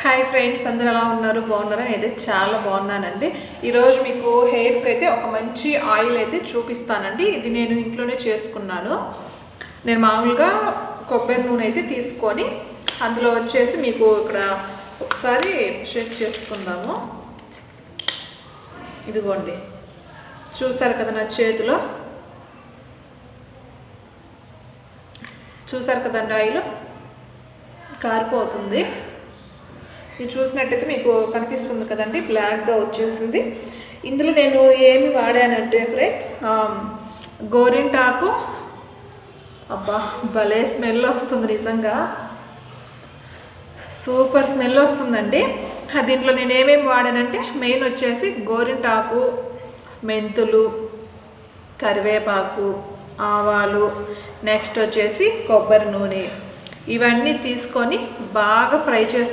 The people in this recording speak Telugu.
హాయ్ ఫ్రెండ్స్, అందరూ ఎలా ఉన్నారు? బాగున్నారా? నేనైతే చాలా బాగున్నానండి. ఈరోజు మీకు హెయిర్కి అయితే ఒక మంచి ఆయిల్ అయితే చూపిస్తానండి. ఇది నేను ఇంట్లోనే చేసుకున్నాను. నేను మామూలుగా కొబ్బరి నూనె అయితే తీసుకొని అందులో వచ్చేసి మీకు ఇక్కడ ఒకసారి షేక్ చేసుకుందాము. ఇదిగోండి, చూసారు కదా నా చేతిలో, చూసారు కదండి ఆయిల్ కారిపోతుంది. ఇది చూసినట్టయితే మీకు కనిపిస్తుంది కదండి, బ్లాక్గా వచ్చేసింది. ఇందులో నేను ఏమి వాడానంటే ఫ్రెండ్స్, గోరింటాకు. అబ్బా, భలే స్మెల్ వస్తుంది, నిజంగా సూపర్ స్మెల్ వస్తుందండి. దీంట్లో నేను ఏమేమి వాడానంటే మెయిన్ వచ్చేసి గోరింటాకు, మెంతులు, కరివేపాకు, ఆవాలు, నెక్స్ట్ వచ్చేసి కొబ్బరి నూనె. ఇవన్నీ తీసుకొని బాగా ఫ్రై చేసుకొని